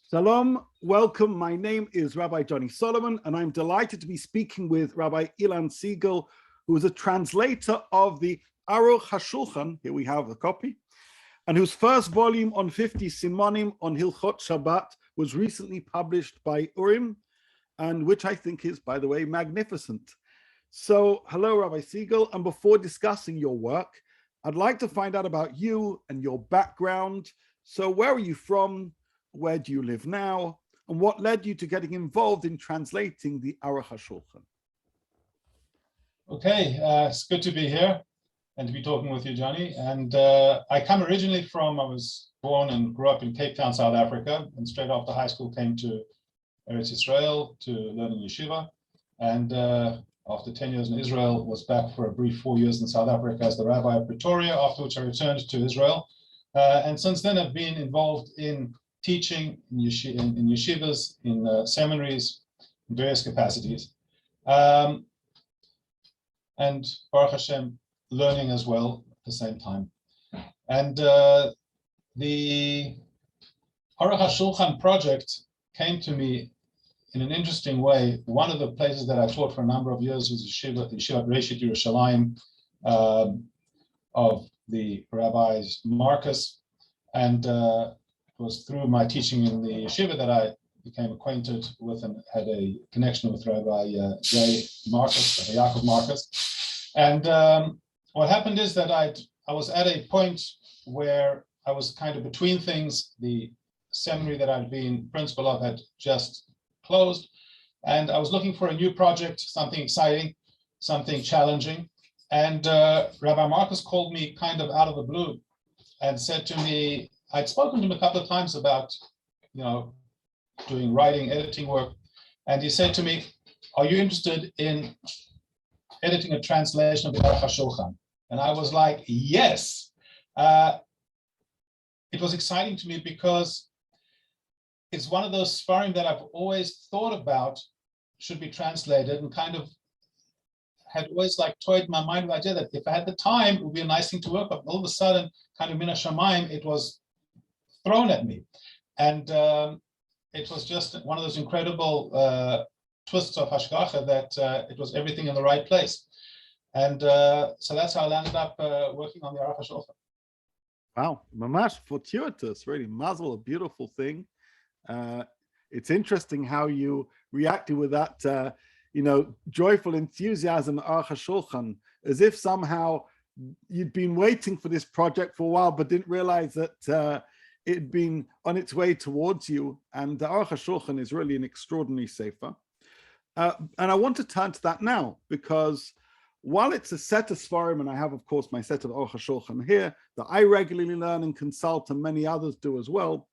Shalom, welcome. My name is Rabbi Johnny Solomon, and I'm delighted to be speaking with Rabbi Ilan Segal, who is a translator of the Aruch Hashulchan, here we have a copy, and whose first volume on 50 Simonim on Hilchot Shabbat was recently published by Urim, and which I think is, by the way, magnificent. So, hello, Rabbi Segal, and before discussing your work, I'd like to find out about you and your background. So, where are you from? Where do you live now? And what led you to getting involved in translating the Aruch Hashulchan? Okay, it's good to be here and to be talking with you, Johnny. And I come originally I was born and grew up in Cape Town, South Africa, and straight after high school came to Eretz Israel to learn in yeshiva. And after 10 years in Israel, was back for a brief 4 years in South Africa as the rabbi of Pretoria, after which I returned to Israel. And since then, I've been involved in teaching in yeshivas, in seminaries, in various capacities. And Baruch Hashem, learning as well at the same time. And the Aruch Hashulchan project came to me in an interesting way. One of the places that I taught for a number of years was the Yeshivat Reshit Yerushalayim of the rabbis Marcus, and it was through my teaching in the yeshiva that I became acquainted with and had a connection with Rabbi J. Marcus, Rabbi Yaakov Marcus. And what happened is that I was at a point where I was kind of between things. The seminary that I'd been principal of had just closed, and I was looking for a new project, something exciting, something challenging. And Rabbi Marcus called me kind of out of the blue and said to me, I'd spoken to him a couple of times about, doing writing, editing work. And he said to me, are you interested in editing a translation of the Aruch Hashulchan? And I was like, yes. It was exciting to me because it's one of those sfarim that I've always thought about should be translated, and kind of had always toyed my mind with the idea that if I had the time, it would be a nice thing to work on. All of a sudden, kind of min hashamayim, it was thrown at me. And it was just one of those incredible twists of hashgacha that it was everything in the right place. And so that's how I landed up working on the Aruch Hashulchan. Wow, mamash fortuitous, really, mazel, a beautiful thing. It's interesting how you reacted with that, joyful enthusiasm at Aruch Hashulchan, as if somehow you'd been waiting for this project for a while, but didn't realize that it had been on its way towards you. And the Aruch Hashulchan is really an extraordinary sefer. And I want to turn to that now, because while it's a set of svarim, and I have, of course, my set of Aruch Hashulchan here that I regularly learn and consult, and many others do as well,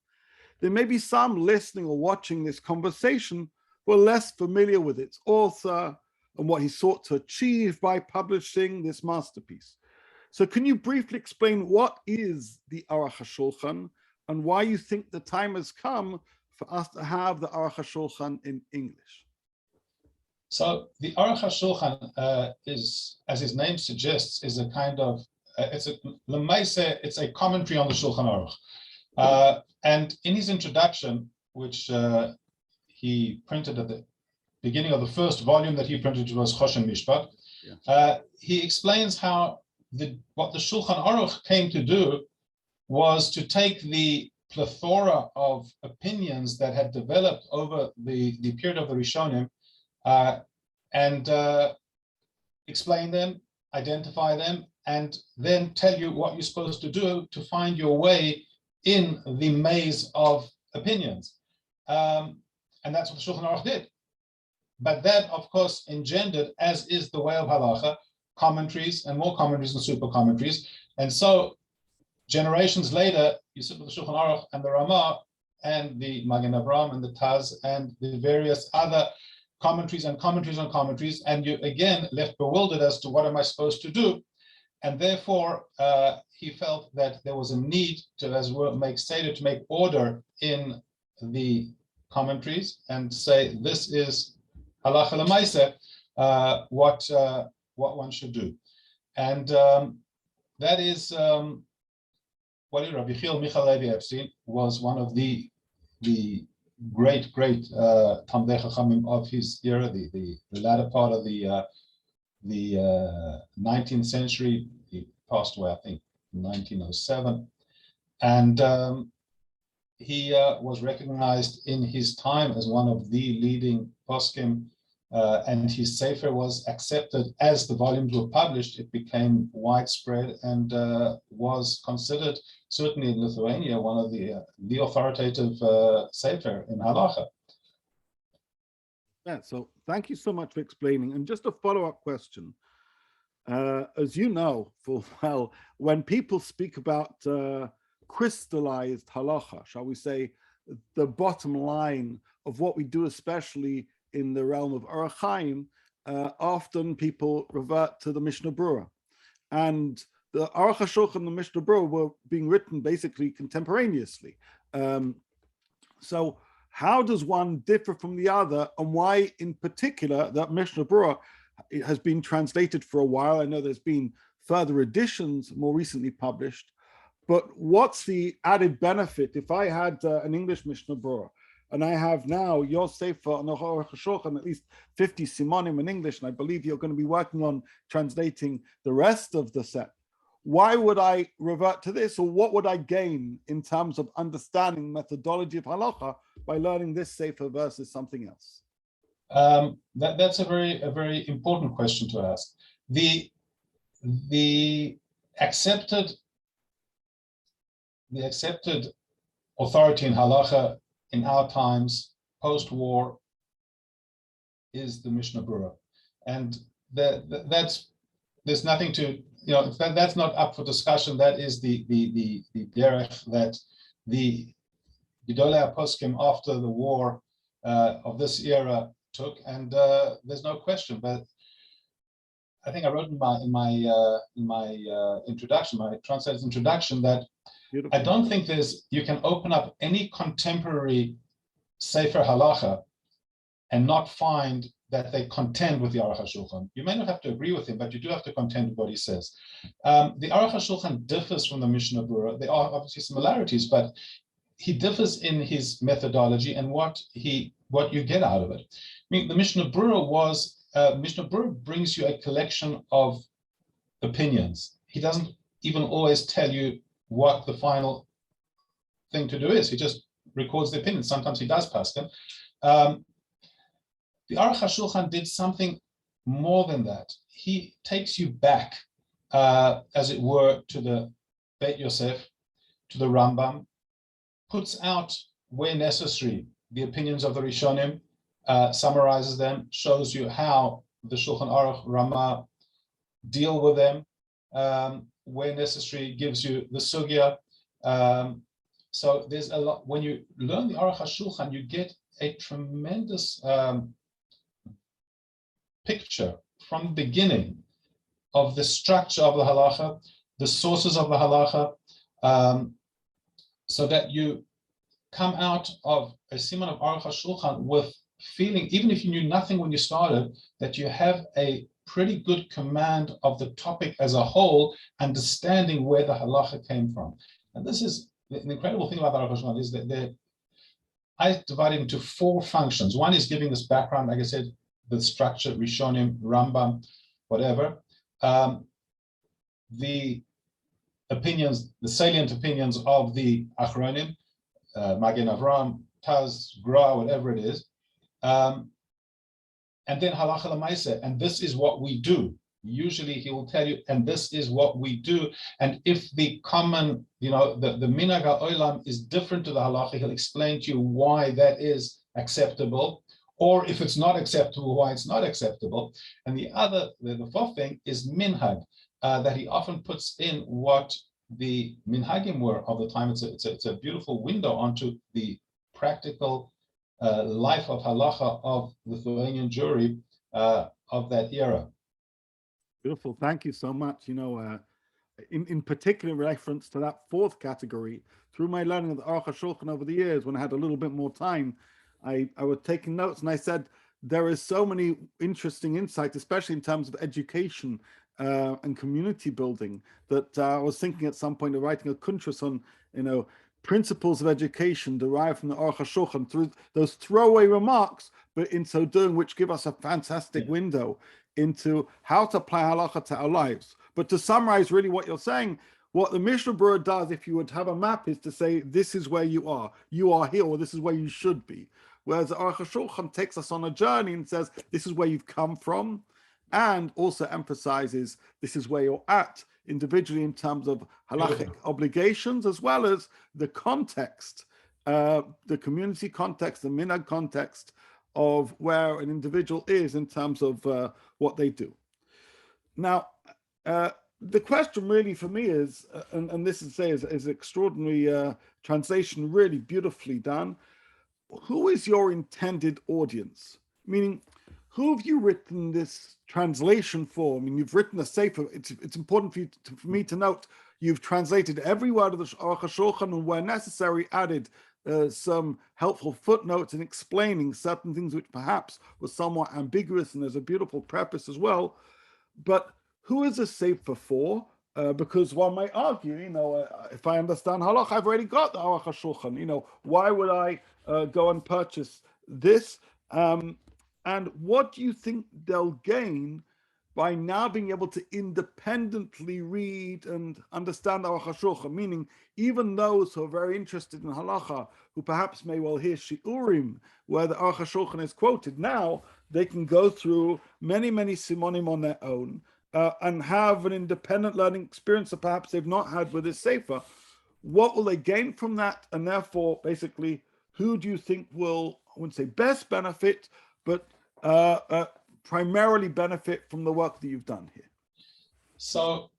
there may be some listening or watching this conversation who are less familiar with its author and what he sought to achieve by publishing this masterpiece. So can you briefly explain what is the Aruch Hashulchan and why you think the time has come for us to have the Aruch Hashulchan in English? So the Aruch Hashulchan is, as his name suggests, is a kind of, it's a commentary on the Shulchan Aruch. And in his introduction, which he printed at the beginning of the first volume that he printed, which was Choshen Mishpat, he explains how what the Shulchan Aruch came to do was to take the plethora of opinions that had developed over the period of the Rishonim and explain them, identify them, and then tell you what you're supposed to do to find your way in the maze of opinions. And that's what the Shulchan Aruch did. But that, of course, engendered, as is the way of halacha, commentaries and more commentaries and super commentaries. And so generations later, you sit with the Shulchan Aruch and the Ramah and the Magen Avraham and the Taz and the various other commentaries and commentaries on commentaries, and you again left bewildered as to what am I supposed to do. And therefore, he felt that there was a need to, as we make Seder, to make order in the commentaries and say, this is halacha l'maaseh, what one should do. And that is what Rabbi Chil Michal Levi Epstein was one of the great Talmidei Chachamim of his era, the latter part of the 19th century. He passed away, I think, in 1907, and he was recognized in his time as one of the leading poskim, and his sefer was accepted as the volumes were published. It became widespread and was considered, certainly in Lithuania, one of the authoritative sefer in halacha. Yeah, so thank you so much for explaining. And just a follow-up question. As you know full well, when people speak about crystallized halacha, shall we say, the bottom line of what we do, especially in the realm of Aruch Chaim, often people revert to the Mishnah Berurah. And the Aruch Hashulchan and the Mishnah Berurah were being written basically contemporaneously. So how does one differ from the other, and why in particular that Mishnah Berurah has been translated for a while? I know there's been further editions more recently published, but what's the added benefit if I had an English Mishnah Berurah and I have now your Sefer on the Aruch Hashulchan, at least 50 simonim in English, and I believe you're going to be working on translating the rest of the set? Why would I revert to this, or what would I gain in terms of understanding methodology of halacha by learning this Sefer versus something else? That's a very important question to ask. The accepted authority in halacha in our times, post-war, is the Mishnah Berurah, and there's nothing to, that's not up for discussion. That is the derech that the Gedolei Poskim after the war of this era took, and there's no question. But I think I wrote in my introduction, my translator's introduction, that Beautiful. I don't think you can open up any contemporary Sefer Halacha and not find that they contend with the Aruch Hashulchan. You may not have to agree with him, but you do have to contend with what he says. The Aruch Hashulchan differs from the Mishnah Berurah. There are obviously similarities, but he differs in his methodology and what you get out of it. I mean, the Mishnah Berurah brings you a collection of opinions. He doesn't even always tell you what the final thing to do is. He just records the opinions. Sometimes he does pass them. The Aruch Hashulchan did something more than that. He takes you back, as it were, to the Beit Yosef, to the Rambam, puts out, where necessary, the opinions of the Rishonim, summarizes them, shows you how the Shulchan Aruch, Ramah deal with them, where necessary, gives you the sugya. So there's a lot. When you learn the Aruch Hashulchan, you get a tremendous picture from the beginning of the structure of the halacha, the sources of the halacha, so that you come out of a siman of Aruch Hashulchan with feeling, even if you knew nothing when you started, that you have a pretty good command of the topic as a whole, understanding where the halacha came from. And this is the incredible thing about Aruch Hashulchan, is that I divide it into 4 functions. One is giving this background, like I said, the structure, Rishonim, Rambam, whatever. The opinions, the salient opinions of the Achronim, Magen Avram, Taz, Gra, whatever it is. And then halacha l'maaseh, and this is what we do. Usually he will tell you, and this is what we do. And if the common, the minhag ha'olam is different to the halacha, he'll explain to you why that is acceptable, or if it's not acceptable, why it's not acceptable. And the 4th thing is minhag, that he often puts in what the minhagim were of the time. It's a beautiful window onto the practical life of halacha of Lithuanian Jewry of that era. Beautiful, thank you so much. In particular reference to that 4th category, through my learning of the Aruch Hashulchan over the years, when I had a little bit more time, I was taking notes, and I said, there is so many interesting insights, especially in terms of education and community building, that I was thinking at some point of writing a kuntras on, principles of education derived from the Aruch Hashulchan through those throwaway remarks, but in so doing, which give us a fantastic window into how to apply halacha to our lives. But to summarize really what you're saying, what the Mishnah Berurah does, if you would have a map, is to say, this is where you are here, or this is where you should be. Whereas the Aruch Hashulchan takes us on a journey and says, this is where you've come from, and also emphasizes this is where you're at individually in terms of halachic obligations, as well as the context, the community context, the minhag context of where an individual is in terms of what they do. Now, the question really for me is, and this is extraordinary translation, really beautifully done. Who is your intended audience? Meaning, who have you written this translation for? I mean, you've written a sefer. It's important for me to note you've translated every word of the Aruch Hashulchan, and where necessary added some helpful footnotes in explaining certain things which perhaps were somewhat ambiguous, and there's a beautiful preface as well. But who is a sefer for? Because one might argue, if I understand halach, I've already got the Aruch Hashulchan. Why would I go and purchase this? And what do you think they'll gain by now being able to independently read and understand Aruch Hashulchan? Meaning, even those who are very interested in halacha, who perhaps may well hear shiurim, where the Aruch Hashulchan is quoted, now they can go through many, many simonim on their own and have an independent learning experience that perhaps they've not had with this sefer. What will they gain from that? And therefore, basically, who do you think will, I wouldn't say best benefit, but primarily benefit from the work that you've done here? So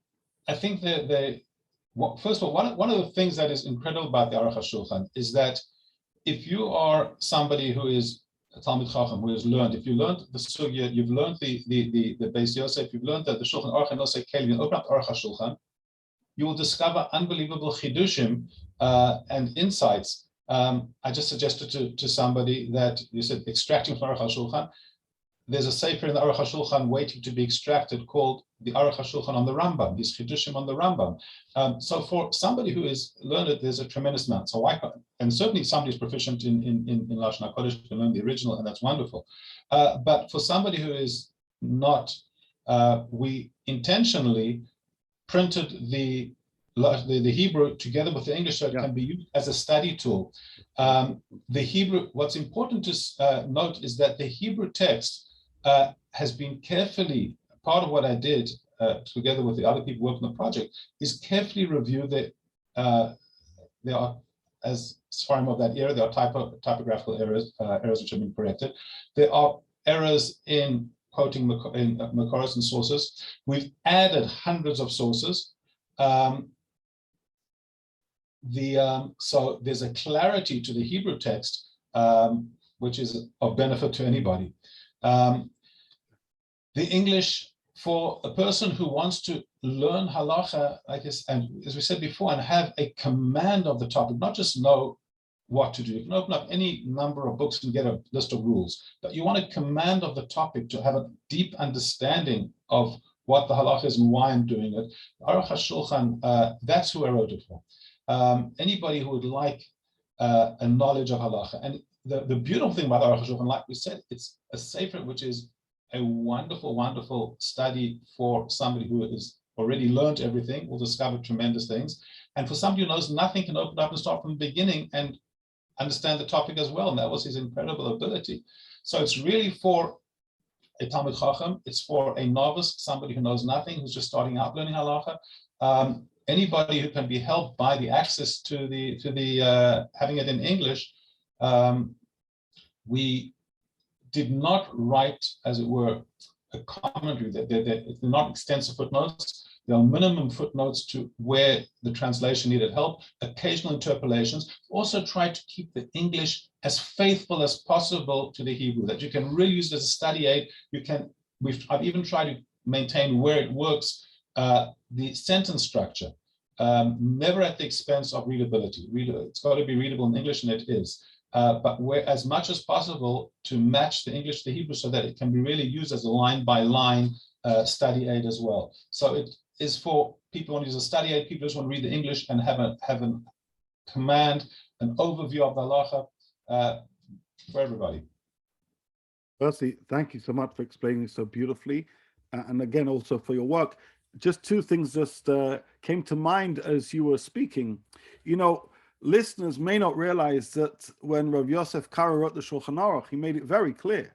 I think first of all, one of the things that is incredible about the Aruch Hashulchan is that if you are somebody who is a Talmid Chacham, who has learned, if you learned the Sugya, you've learned the Beis Yosef, you've learned that the Shulchan Aruch and Nosei Kelim, you open up Aruch Hashulchan, you will discover unbelievable chidushim and insights. I just suggested to somebody that you said extracting from Aruch Hashulchan. There's a sefer in the Aruch Hashulchan waiting to be extracted called the Aruch Hashulchan on the Rambam, these chidushim on the Rambam. So for somebody who is learned, there's a tremendous amount. So and certainly somebody who's proficient in Lashon HaKodesh can learn the original, and that's wonderful. But for somebody who is not, we intentionally printed the Hebrew together with the English so it can be used as a study tool. The Hebrew, what's important to note is that the Hebrew text has been carefully, part of what I did together with the other people working on the project, is carefully review there are, as Sfarim of that era, there are typographical errors which have been corrected. There are errors in quoting Makoros and sources. We've added hundreds of sources. So there's a clarity to the Hebrew text, which is of benefit to anybody. The English, for a person who wants to learn halacha, like this, and as we said before, and have a command of the topic, not just know what to do. You can open up any number of books and get a list of rules, but you want a command of the topic to have a deep understanding of what the halacha is and why I'm doing it. Aruch Hashulchan, that's who I wrote it for. Anybody who would like a knowledge of halacha. And the beautiful thing about Aruch Hashulchan, like we said, it's a sefer which is a wonderful, wonderful study for somebody who has already learned everything, will discover tremendous things. And for somebody who knows nothing, can open up and start from the beginning and understand the topic as well. And that was his incredible ability. So it's really for a Talmid Chacham, it's for a novice, somebody who knows nothing, who's just starting out learning halacha. Anybody who can be helped by the access to the having it in English. We did not write, as it were, a commentary. They're not extensive footnotes. There are minimum footnotes to where the translation needed help, occasional interpolations. Also try to keep the English as faithful as possible to the Hebrew, that you can really use it as a study aid. I've even tried to maintain where it works, the sentence structure, never at the expense of readability. It's got to be readable in English, and it is. But where, as much as possible, to match the English to the Hebrew so that it can be really used as a line-by-line study aid as well. So it is for people who want to use a study aid, people just want to read the English and have an command an overview of the halacha for everybody. Firstly, thank you so much for explaining it so beautifully. And again, also for your work. Just two things just came to mind as you were speaking. You know, listeners may not realize that when Rav Yosef Karo wrote the Shulchan Aruch, he made it very clear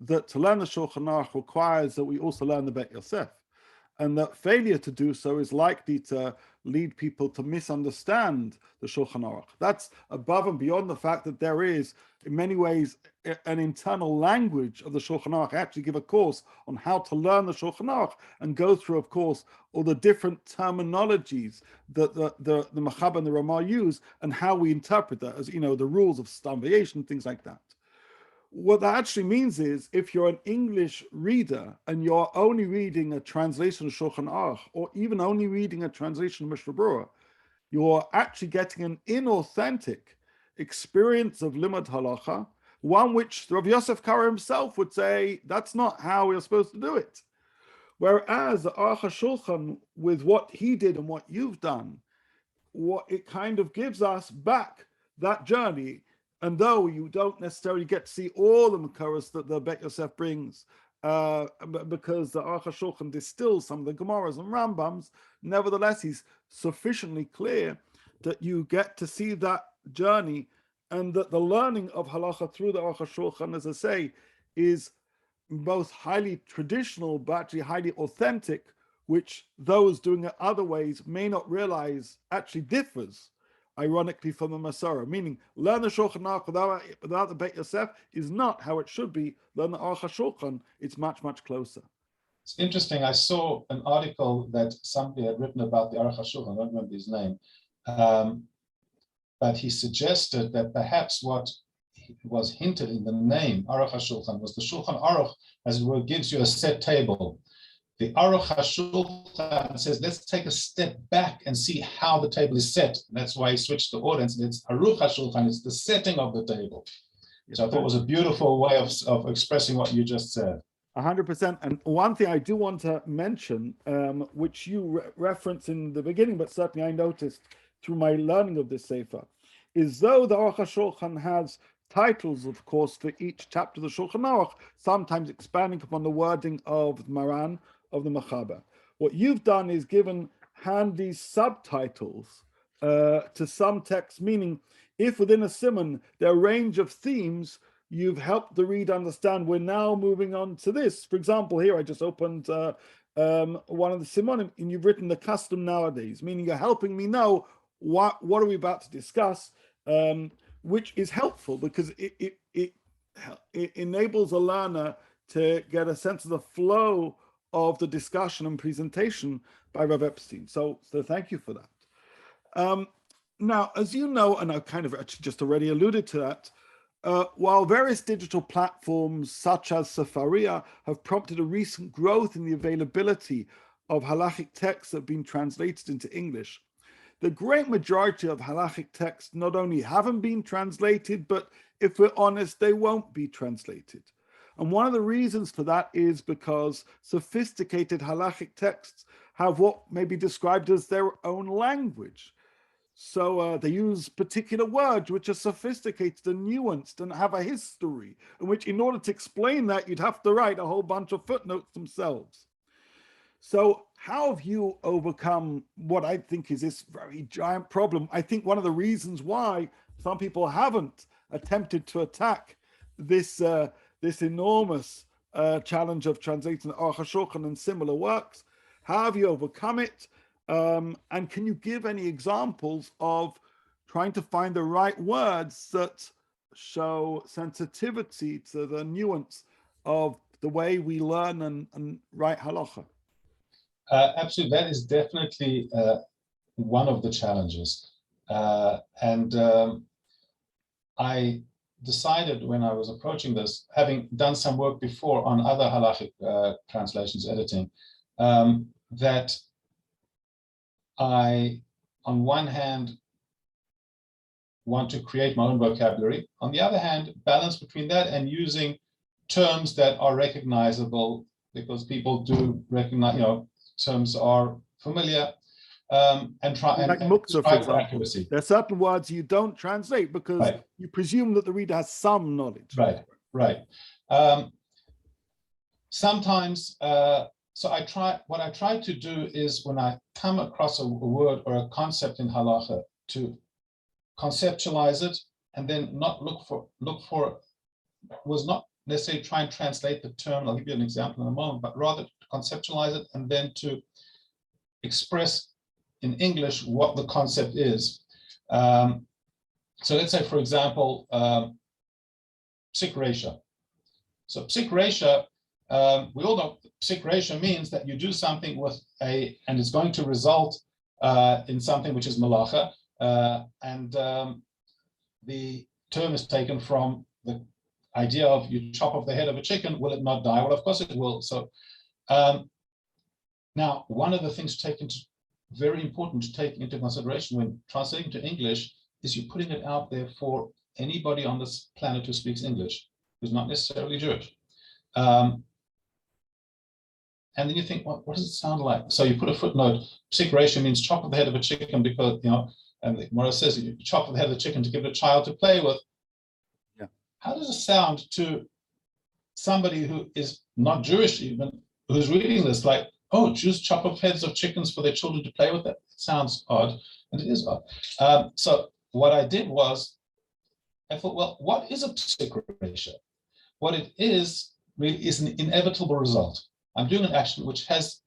that to learn the Shulchan Aruch requires that we also learn the Bet Yosef. And that failure to do so is likely to lead people to misunderstand the Shulchan Aruch. That's above and beyond the fact that there is, in many ways, an internal language of the Shulchan Aruch. I actually give a course on how to learn the Shulchan Aruch and go through, of course, all the different terminologies that the Machab and the Ramah use and how we interpret that, as you know, the rules of stam variation, things like that. What that actually means is, if you're an English reader and you're only reading a translation of Shulchan Aruch, or even only reading a translation of Mishnah Berurah, you're actually getting an inauthentic experience of limud halacha, one which Rav Yosef Karo himself would say, that's not how we're supposed to do it. Whereas the Aruch Hashulchan, with what he did and what you've done, what it kind of gives us back that journey. And though you don't necessarily get to see all the Makoros that the Bet Yosef brings, because the Aruch Hashulchan distills some of the Gemaras and Rambams, nevertheless, he's sufficiently clear that you get to see that journey, and that the learning of halacha through the Aruch Hashulchan, as I say, is both highly traditional but actually highly authentic, which those doing it other ways may not realize actually differs, ironically, from the Masorah. Meaning, learn the Shulchan Aruch without the Bet Yosef is not how it should be. Learn the Aruch Hashulchan, it's much, much closer. It's interesting. I saw an article that somebody had written about the Aruch Hashulchan. I don't remember his name. But he suggested that perhaps what was hinted in the name Aruch Hashulchan was the Shulchan Aruch, as it were, gives you a set table. The Aruch Hashulchan says, let's take a step back and see how the table is set. And that's why he switched the order, and it's Aruch Hashulchan, it's the setting of the table. So I thought it was a beautiful way of expressing what you just said. 100%. And one thing I do want to mention, which you referenced in the beginning, but certainly I noticed through my learning of this Sefer, is though the Aruch Hashulchan has titles, of course, for each chapter of the Shulchan Aruch, sometimes expanding upon the wording of Maran, of the Machaber. What you've done is given handy subtitles to some texts, meaning if within a simon there are a range of themes, you've helped the reader understand we're now moving on to this. For example, here I just opened one of the simonim, and you've written the custom nowadays, meaning you're helping me know what are we about to discuss, which is helpful because it enables a learner to get a sense of the flow of the discussion and presentation by Rav Epstein. So thank you for that. Now, as you know, and I've kind of actually just already alluded to that, while various digital platforms such as Sefaria have prompted a recent growth in the availability of halachic texts that have been translated into English, the great majority of halachic texts not only haven't been translated, but if we're honest, they won't be translated. And one of the reasons for that is because sophisticated halachic texts have what may be described as their own language. So they use particular words which are sophisticated and nuanced and have a history, in which in order to explain that, you'd have to write a whole bunch of footnotes themselves. So how have you overcome what I think is this very giant problem? I think one of the reasons why some people haven't attempted to attack this this enormous challenge of translating the Aruch Hashulchan and similar works, how have you overcome it? And can you give any examples of trying to find the right words that show sensitivity to the nuance of the way we learn and write halacha? Absolutely, that is definitely one of the challenges. I decided when I was approaching this, having done some work before on other halachic translations, editing, that I, on one hand, want to create my own vocabulary. On the other hand, balance between that and using terms that are recognizable, because people do recognize, terms are familiar. and try Like and muktzah, for strive for example, accuracy. there are certain words you don't translate because Right. you presume that the reader has some knowledge. Right, right. Sometimes, so what I try to do is when I come across a word or a concept in halacha, to conceptualize it and then not was not necessarily try and translate the term. I'll give you an example in a moment, but rather to conceptualize it and then to express in English what the concept is. So let's say, for example, psik resha. So psik resha, we all know psik resha means that you do something with and it's going to result in something which is malacha, and the term is taken from the idea of you chop off the head of a chicken, will it not die? Well, of course it will. So now, one of the things very important to take into consideration when translating to English is you're putting it out there for anybody on this planet who speaks English, who's not necessarily Jewish. And then you think, what does it sound like? So you put a footnote, psik resha means chop off the head of a chicken because, and the Gemara says you chop off the head of the chicken to give it a child to play with. Yeah. How does it sound to somebody who is not Jewish even, who's reading this, like, oh, Jews chop off heads of chickens for their children to play with? It sounds odd, and it is odd. So what I did was, I thought, well, what is a psik resha? What it is really is an inevitable result. I'm doing an action which has,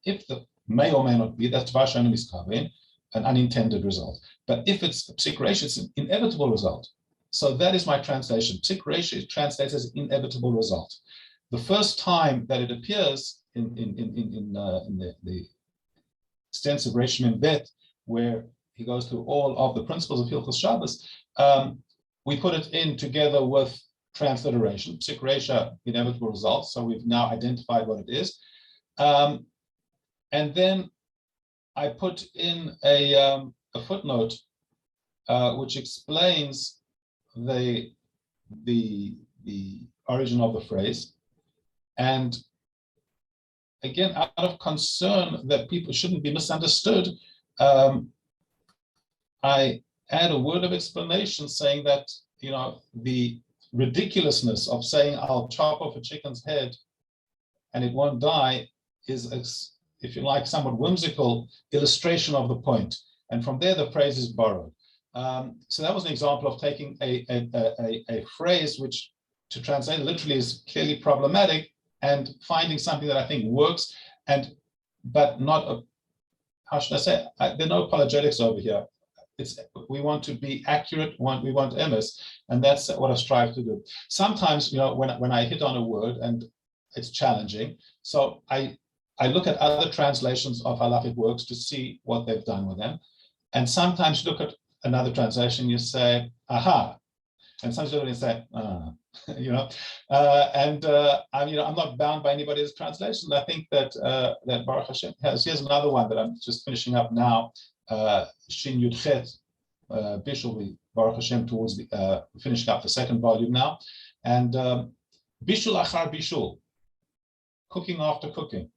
if the may or may not be, that's vashanim iskavein, an unintended result. But if it's a psik resha, it's an inevitable result. So that is my translation. Psik resha translates as inevitable result. The first time that it appears in the extensive Reshim Bet, where he goes through all of the principles of Hilchos Shabbos, we put it in together with transliteration, psik resha, inevitable results. So we've now identified what it is. And then I put in a footnote which explains the origin of the phrase. And again, out of concern that people shouldn't be misunderstood, I add a word of explanation saying that, the ridiculousness of saying I'll chop off a chicken's head and it won't die is, if you like, somewhat whimsical illustration of the point. And from there, the phrase is borrowed. So that was an example of taking a phrase which, to translate literally, is clearly problematic, and finding something that I think works, but not how should I say? There are no apologetics over here. We want to be accurate. We want emes, and that's what I strive to do. Sometimes, when I hit on a word and it's challenging, so I look at other translations of halachic works to see what they've done with them, and sometimes look at another translation, you say, aha, and sometimes you say, I'm not bound by anybody's translation. I think that that Baruch Hashem here's another one that I'm just finishing up now, Shin Yud Chet, Bishul, Baruch Hashem, towards the finishing up the second volume now, and Bishul Achar Bishul, cooking after cooking.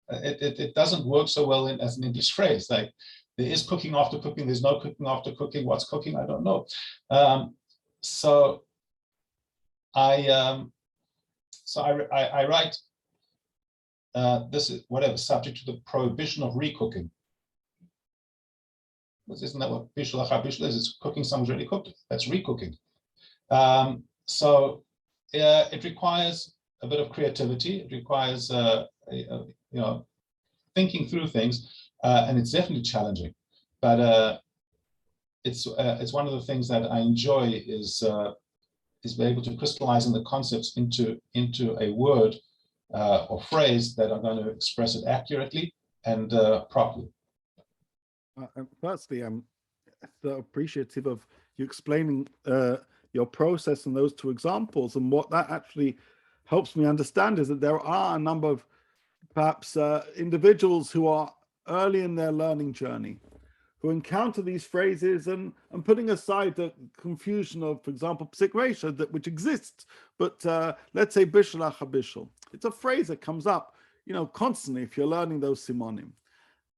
It doesn't work so well as an English phrase. Like, there is cooking after cooking, there's no cooking after cooking. What's cooking? I don't know. So I write, this is whatever, subject to the prohibition of recooking. Isn't that what bishul achar bishul is? It's cooking someone's already cooked. That's recooking. So it requires a bit of creativity. It requires thinking through things, and it's definitely challenging. But it's one of the things that I enjoy is be able to crystallize in the concepts into a word or phrase that are going to express it accurately and properly. Firstly, I'm so appreciative of you explaining your process in those two examples, and what that actually helps me understand is that there are a number of perhaps individuals who are early in their learning journey, who encounter these phrases and putting aside the confusion of, for example, psik resha, which exists, but let's say bishul achar bishul. It's a phrase that comes up, constantly if you're learning those simonim.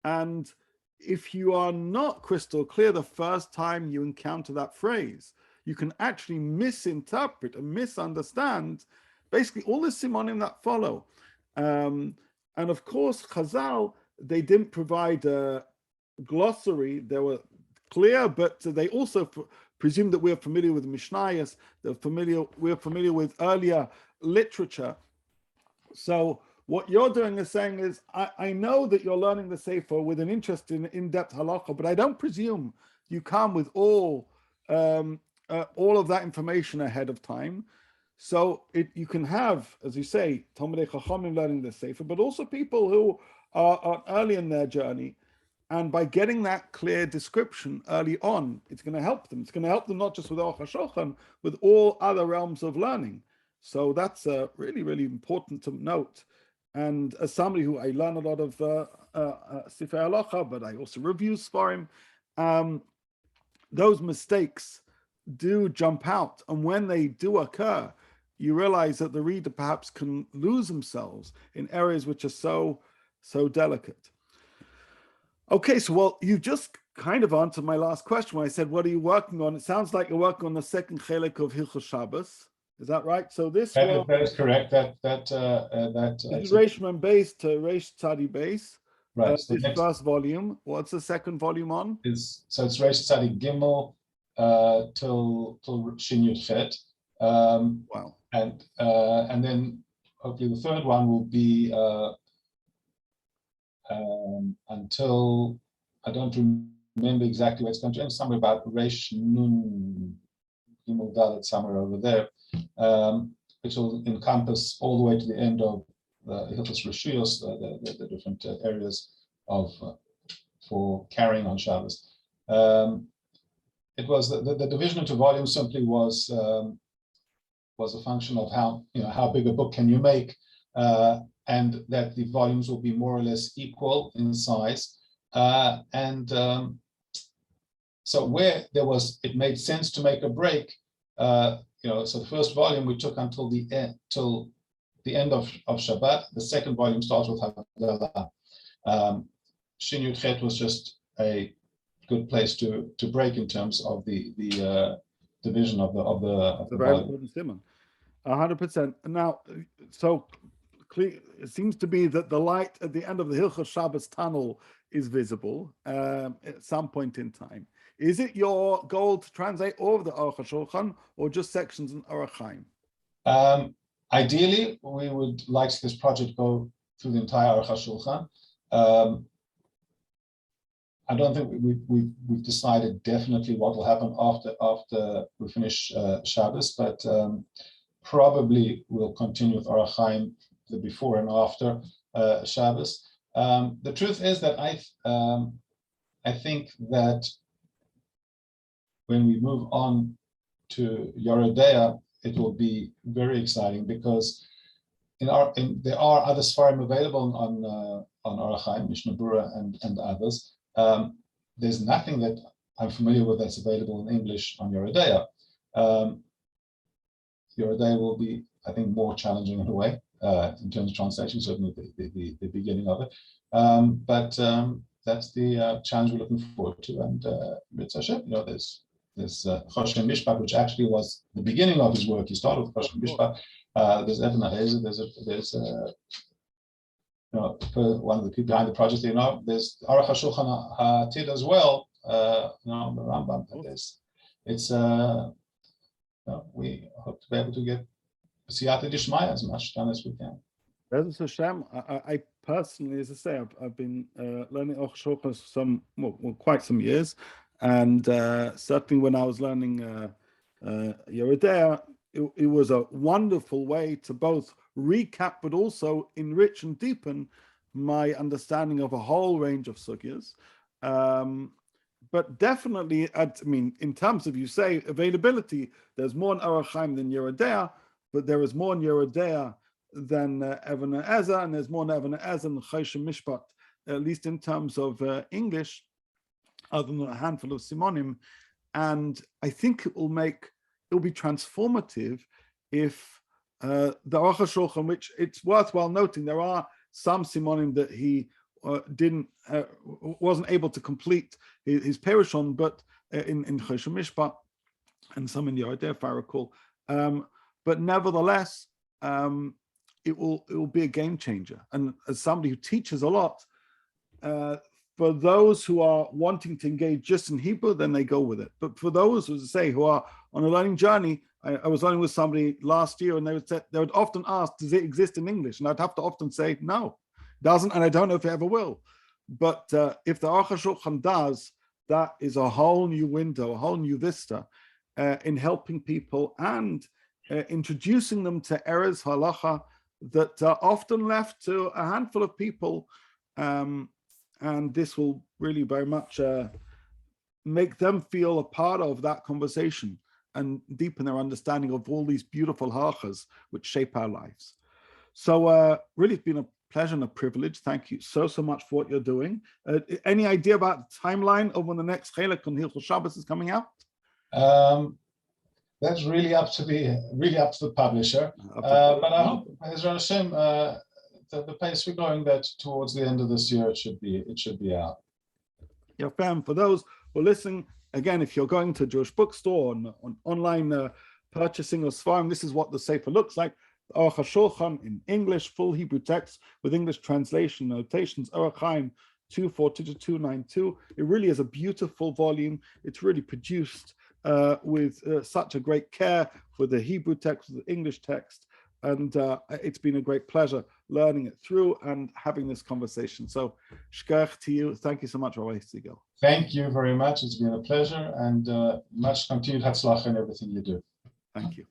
And if you are not crystal clear the first time you encounter that phrase, you can actually misinterpret and misunderstand basically all the simonim that follow. And of course, Chazal, they didn't provide a glossary. They were clear, but they also presume that we're familiar with Mishnayos, we're familiar with earlier literature. So what you're doing is saying is, I know that you're learning the Sefer with an interest in-depth halacha, but I don't presume you come with all of that information ahead of time. So you can have, as you say, Talmidei Chachamim learning the Sefer, but also people who are early in their journey. And by getting that clear description early on, it's going to help them. It's going to help them not just with Aruch Hashulchan, with all other realms of learning. So that's really, really important to note. And as somebody who I learn a lot of Sifrei Halacha, but I also review Sfarim, those mistakes do jump out. And when they do occur, you realize that the reader perhaps can lose themselves in areas which are so delicate. Okay, so well, you just kind of answered my last question when I said, what are you working on? It sounds like you're working on the second chelik of Hilchos Shabbos. Is that right? So this that is correct. That is Reish Mem Beis to Reish Tzadi Beis. Right. So this first volume. What's the second volume on? So it's Reish Tzadi Gimel till Shin Yud Chet. Wow. And then hopefully the third one will be until, I don't remember exactly where it's going to end, somewhere about Reish Nun Gimel Dalet, somewhere over there, which will encompass all the way to the end of the Hilchos Rishuyos, the different areas of for carrying on Shabbos. It was the division into volumes simply was a function of how big a book can you make, and that the volumes will be more or less equal in size, so where it made sense to make a break. So the first volume we took until the end of Shabbat. The second volume starts with Haggadah. Shin Yud Chet was just a good place to break in terms of the division of the volume. 100%. Now, so it seems to be that the light at the end of the Hilchos Shabbos tunnel is visible at some point in time. Is it your goal to translate all of the Aruch Hashulchan or just sections in Orach Chaim? Ideally, we would like this project go through the entire Aruch Hashulchan. I don't think we've decided definitely what will happen after we finish Shabbos, but probably we'll continue with Orach Chaim, the before and after Shabbos. The truth is that I think that when we move on to Yoredea, it will be very exciting, because there are other Sfarim available on Orach Chaim, Mishnah Berurah and others. There's nothing that I'm familiar with that's available in English on Yoredea. Yoredea will be, I think, more challenging in a way in terms of translation, certainly the beginning of it. But that's the challenge we're looking forward to. And Mitzvah Hashem, there's Choshen Mishpat, which actually was the beginning of his work. He started with Choshen Mishpat. There's Evan Hazer. There's one of the people behind the project. There's Aruch Hashulchan Ha'atid as well. The Rambam. We hope to be able to get Siyata Dishmaya as much done as we can. Bezos Hashem, I personally, as I say, I've been learning Aruch Hashulchan for quite some years. And certainly when I was learning Yoredea, it was a wonderful way to both recap, but also enrich and deepen my understanding of a whole range of sugyas. But definitely, in terms of, you say, availability, there's more in Orach Chaim than Yoredea, but there is more in Yoredea than Evan Ezer, and there's more in Evan Ezer than Choshen Mishpat, at least in terms of English, other than a handful of simonim. And I think it will be transformative if the Aruch Hashulchan, which it's worthwhile noting, there are some simonim that he wasn't able to complete his Perishon, but in Choshen Mishpat, and some in the Yardeh, if I recall. But nevertheless, it will be a game changer. And as somebody who teaches a lot, for those who are wanting to engage just in Hebrew, then they go with it. But for those, as I say, who are on a learning journey, I was learning with somebody last year, and they would often ask, does it exist in English? And I'd have to often say, no, it doesn't, and I don't know if it ever will. But if the Aruch Hashulchan does, that is a whole new window, a whole new vista in helping people and introducing them to errors halacha that are often left to a handful of people. And this will really very much make them feel a part of that conversation and deepen their understanding of all these beautiful halachas which shape our lives. So really, it's been a pleasure and a privilege. Thank you so much for what you're doing. Any idea about the timeline of when the next Chelek on Hilchos Shabbos is coming out? That's really up to the publisher. But I hope, Ezra Hashem, the pace we're going, that towards the end of this year it should be out. Yeah, fam. For those who are listening, again, if you're going to a Jewish bookstore on online purchasing of Svarim, this is what the Sefer looks like. Aruch Hashulchan in English, full Hebrew text with English translation notations. Orach Chaim 242-292. It really is a beautiful volume. It's really produced with such a great care for the Hebrew text, with the English text, and it's been a great pleasure learning it through and having this conversation. So, shkach to you. Thank you so much, R Ilan Segal. Thank you very much. It's been a pleasure, and much continued hatzlacha in everything you do. Thank you.